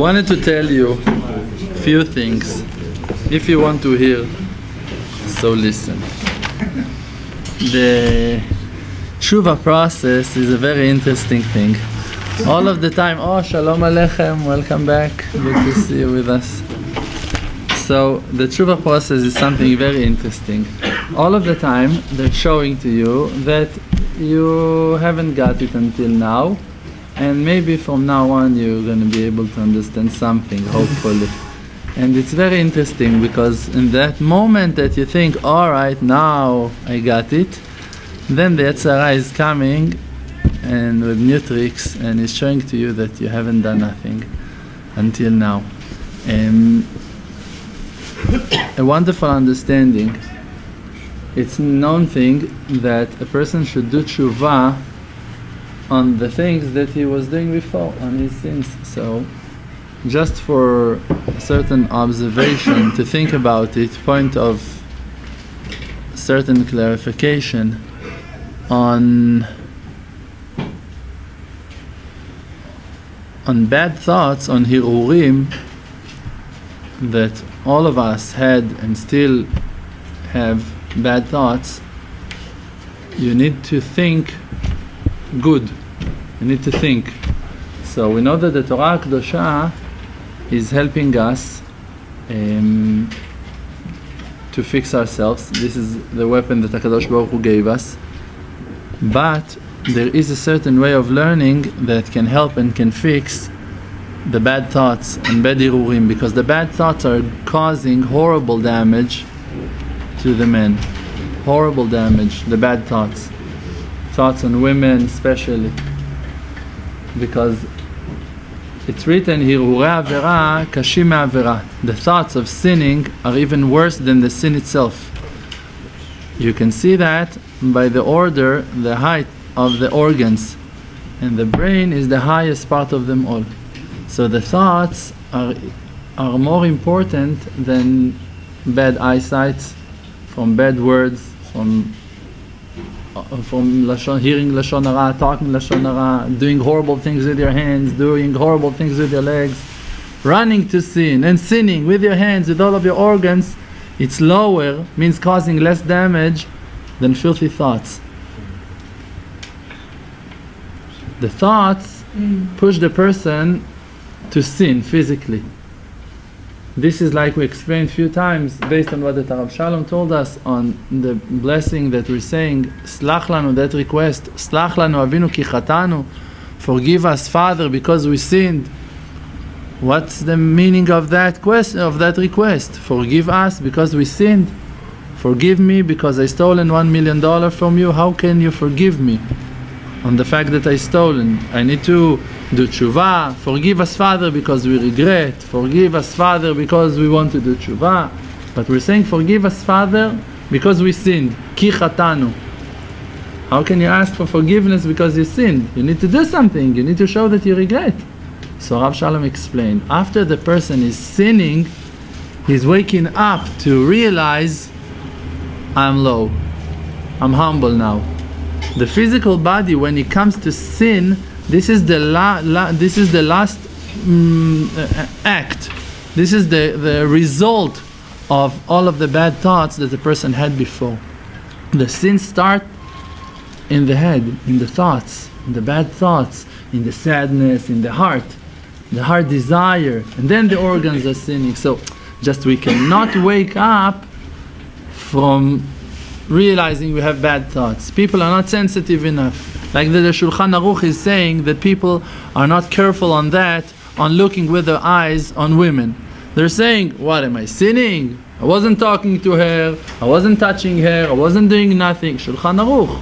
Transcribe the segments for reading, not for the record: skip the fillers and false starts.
wanted to tell you a few things. If you want to hear, so listen. The teshuva process is a very interesting thing. All of the time, oh, Shalom Aleichem, welcome back, good to see you with us. So the teshuva process is something very interesting. All of the time, they're showing to you that you haven't got it until now, and maybe from now on you're going to be able to understand something, hopefully. And it's very interesting because in that moment that you think, alright, now I got it, then the Yetzer Hara is coming and with new tricks and is showing to you that you haven't done nothing until now. A wonderful understanding. It's a known thing that a person should do teshuva on the things that he was doing before, on his sins. So just for a certain observation to think about it, point of certain clarification on bad thoughts, on hirurim that all of us had and still have bad thoughts. You need to think good. You need to think. So we know that the Torah Kedosha is helping us to fix ourselves. This is the weapon that HaKadosh Baruch Hu gave us. But there is a certain way of learning that can help and can fix the bad thoughts and bad hirurim, because the bad thoughts are causing horrible damage to the men. Horrible damage, the bad thoughts. Thoughts on women especially. Because it's written, Hirurei Avera kashim me'avera. The thoughts of sinning are even worse than the sin itself. You can see that by the order, the height of the organs. And the brain is the highest part of them all. So the thoughts are more important than bad eyesight, from bad words, from hearing lashon hara, talking lashon hara, doing horrible things with your hands, doing horrible things with your legs, running to sin and sinning with your hands, with all of your organs. It's lower, means causing less damage than filthy thoughts. The thoughts push the person to sin physically. This is like we explained a few times based on what the Rav Shalom told us on the blessing that we're saying, Slach lanu, that request, Slach lanu avinu ki chatanu, forgive us Father because we sinned. What's the meaning of that request? Forgive us because we sinned. Forgive me because I stolen $1 million from you. How can you forgive me on the fact that I stolen? I need to do teshuva. Forgive us Father because we regret. Forgive us Father because we want to do teshuva. But we're saying forgive us Father because we sinned. Ki chatanu. How can you ask for forgiveness because you sinned? You need to do something. You need to show that you regret. So Rav Shalom explained, after the person is sinning, he's waking up to realize, I'm low. I'm humble now. The physical body, when it comes to sin, this is the last act. This is the result of all of the bad thoughts that the person had before. The sins start in the head, in the thoughts, in the bad thoughts, in the sadness, in the heart desire, and then the organs are sinning. So just we cannot wake up from realizing we have bad thoughts. People are not sensitive enough. Like the Shulchan Aruch is saying that people are not careful on that, on looking with their eyes on women. They're saying, what, am I sinning? I wasn't talking to her, I wasn't touching her, I wasn't doing nothing. Shulchan Aruch.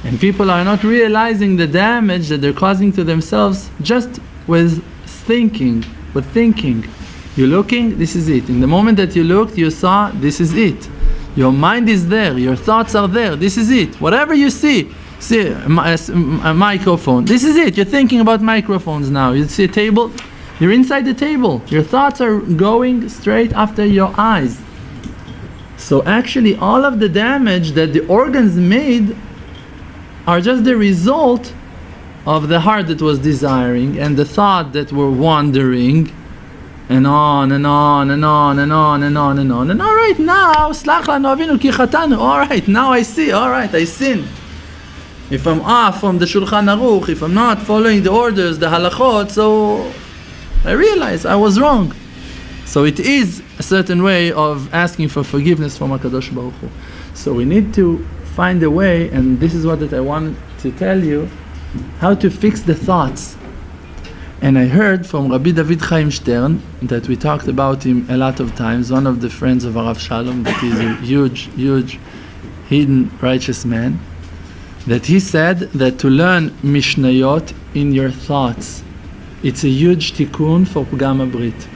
And people are not realizing the damage that they're causing to themselves just with thinking. You're looking, this is it. In the moment that you looked, you saw, this is it. Your mind is there, your thoughts are there, this is it. Whatever you see a microphone, this is it. You're thinking about microphones now. You see a table, you're inside the table. Your thoughts are going straight after your eyes. So actually all of the damage that the organs made are just the result of the heart that was desiring and the thought that were wandering, and on and on and on and on and on and on. And all right, now, slach lanu avinu ki chatanu. All right, now I see. All right, I sinned. If I'm off from the Shulchan Aruch, if I'm not following the orders, the halachot, so I realize I was wrong. So it is a certain way of asking for forgiveness from HaKadosh Baruch Hu. So we need to find a way, and this is what that I want to tell you, how to fix the thoughts. And I heard from Rabbi David Chaim Stern, that we talked about him a lot of times, one of the friends of Arav Shalom, that is a huge, huge, hidden, righteous man, that he said that to learn Mishnayot in your thoughts, it's a huge tikkun for Pgam HaBrit.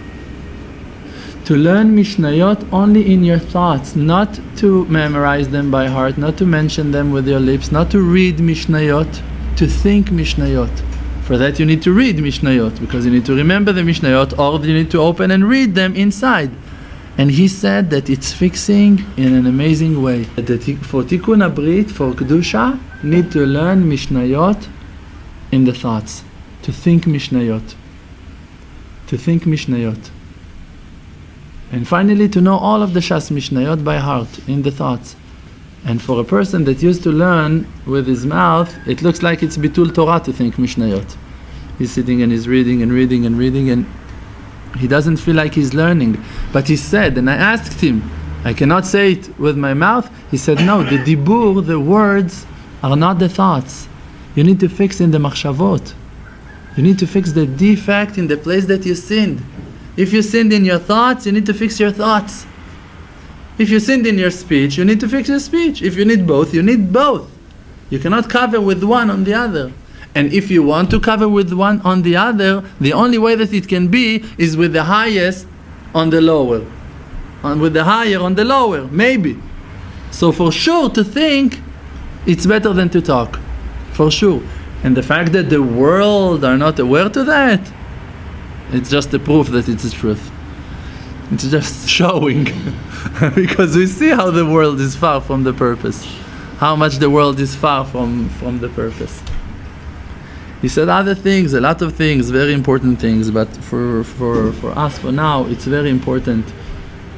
To learn Mishnayot only in your thoughts, not to memorize them by heart, not to mention them with your lips, not to read Mishnayot, to think Mishnayot. For that you need to read Mishnayot, because you need to remember the Mishnayot, or you need to open and read them inside. And he said that it's fixing in an amazing way. That for Tikkun HaBrit, for Kedusha, need to learn Mishnayot in the thoughts. To think Mishnayot. To think Mishnayot. And finally to know all of the Shas Mishnayot by heart, in the thoughts. And for a person that used to learn with his mouth, it looks like it's Bitul Torah to think Mishnayot. He's sitting and he's reading and reading and reading, and he doesn't feel like he's learning. But he said, and I asked him, I cannot say it with my mouth. He said, no, the dibur, the words, are not the thoughts. You need to fix in the machshavot. You need to fix the defect in the place that you sinned. If you sinned in your thoughts, you need to fix your thoughts. If you sinned in your speech, you need to fix your speech. If you need both, you need both. You cannot cover with one on the other. And if you want to cover with one on the other, the only way that it can be is with the highest on the lower. With the higher on the lower, maybe. So for sure to think, it's better than to talk. For sure. And the fact that the world are not aware to that, it's just a proof that it's the truth. It's just showing. Because we see how the world is far from the purpose. How much the world is far from the purpose. He said other things, a lot of things, very important things, but for us, for now, it's very important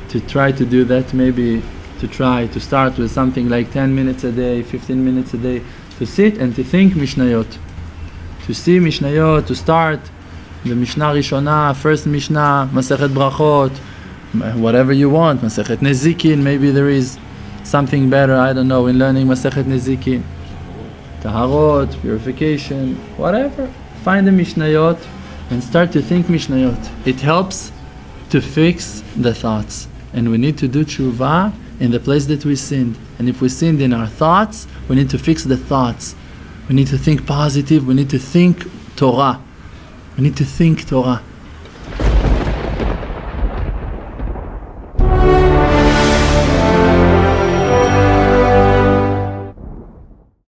to try to do that, maybe to try to start with something like 10 minutes a day, 15 minutes a day, to sit and to think Mishnayot. To see Mishnayot, to start the Mishnah Rishonah, first Mishnah, Masechet Brachot, whatever you want, Masechet Nezikin, maybe there is something better, I don't know, in learning Masechet Nezikin. Taharot, purification, whatever. Find the Mishnayot and start to think Mishnayot. It helps to fix the thoughts. And we need to do teshuva in the place that we sinned. And if we sinned in our thoughts, we need to fix the thoughts. We need to think positive, we need to think Torah. We need to think Torah.